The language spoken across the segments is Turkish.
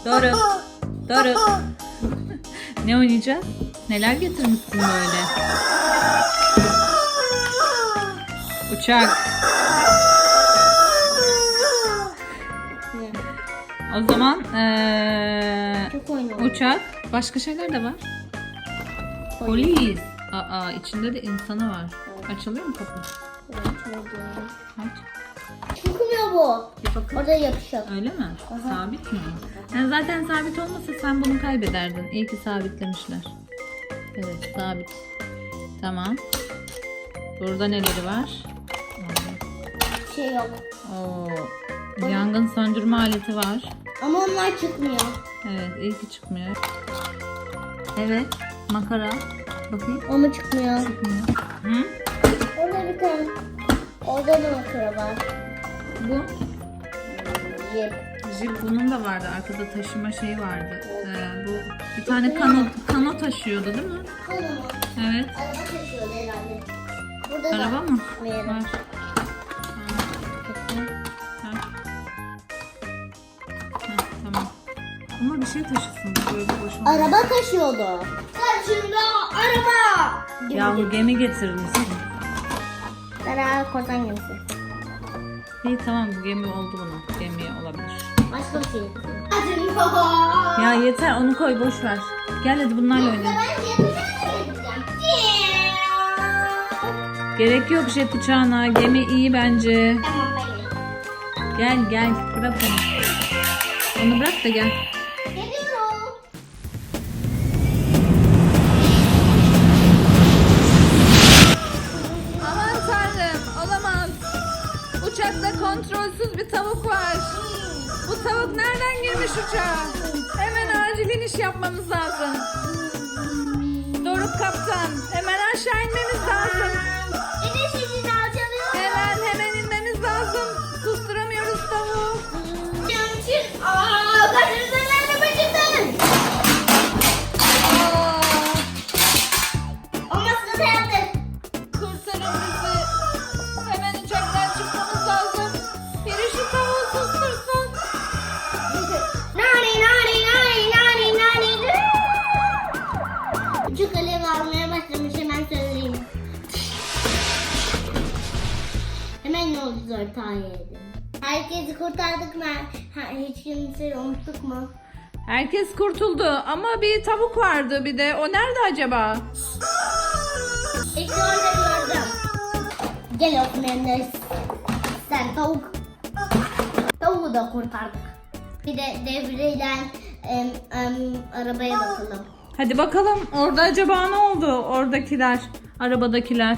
Doruk. Doruk. Ne oynayacağız? Neler getirmişsin böyle? Uçak. O zaman uçak. Başka şeyler de var. Polis. Aa, içinde de insanı var. Açılıyor mu kapı? Aç. Çıkmıyor bu. Bir bakın. Orada yapışık. Öyle mi? Sabit mi? Yani zaten sabit olmasa sen bunu kaybederdin. İyi ki sabitlemişler. Evet, sabit. Tamam. Burada neleri var? Bir şey yok. Oo, yangın söndürme aleti var. Ama onlar çıkmıyor. Evet, iyi ki çıkmıyor. Evet, makara. Bakayım. O mu çıkmıyor? Çıkmıyor. Hı? Orada bir tane. Orada da makara var. Bu? Jip. Jip bunun da vardı. Arkada taşıma şeyi vardı. Bu bir tane kano taşıyordu değil mi? Kano mu? Evet. Araba taşıyordu herhalde. Burada Araba da. mı? Meğer. Var. Tamam. Ama bir şey taşısın. Böyle boş olmaz. Araba taşıyordu. Taşında araba. Ya bu gemi getirmişsin. Tara korsan gemisi. İyi tamam bu gemi oldu buna. Gemi olabilir. Başka bir şey. Ya yeter onu koy boş ver. Gel hadi bunlarla oynayalım. Gerek yok jet uçağına. Gemi iyi bence. Tamam ben Gel bırak onu. Onu bırak da gel. geliyorum. Aman tanrım olamaz. Uçakta kontrolsüz bir tavuk var. Bu tavuk nereden girmiş uçağa? Hemen acil iniş yapmamız lazım. Doruk kaptan hemen aşağı inmemiz lazım. İniş için alçalıyor. Hemen inmemiz lazım. Susturamıyoruz tavuğu. Camçın. Kaçırdım başından. Aa, Olmazsa dayandık. kurtarın bizi. Hemen uçaktan çıkmamız lazım. Biri şu tavuğu sustursun. Nani. Uçak alev almaya başlamış hemen söyleyeyim. Hemen yolcu ortağı yedim. Herkesi kurtardık mı? Hiç kimseyi unuttuk mu? Herkes kurtuldu ama bir tavuk vardı bir de. O nerede acaba? İşte orada gördüm. Gel Osmanlı. Sen tavuk. Tavuğu da kurtardık. Bir de devrilen arabaya bakalım. Hadi bakalım orada acaba ne oldu? Oradakiler, arabadakiler.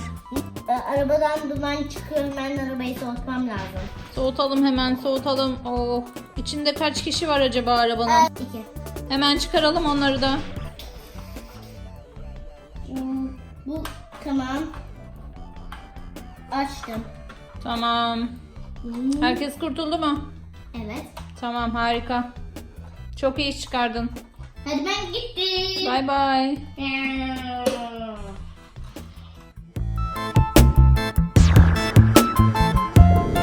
Arabadan duman çıkıyor. Ben arabayı soğutmam lazım. Soğutalım hemen soğutalım. Oh. İçinde kaç kişi var acaba arabanın? 2. Hemen çıkaralım onları da. Bu tamam. Açtım. Tamam. Herkes kurtuldu mu? Evet. Tamam harika. Çok iyi iş çıkardın. Hadi ben gittim. Bye bye.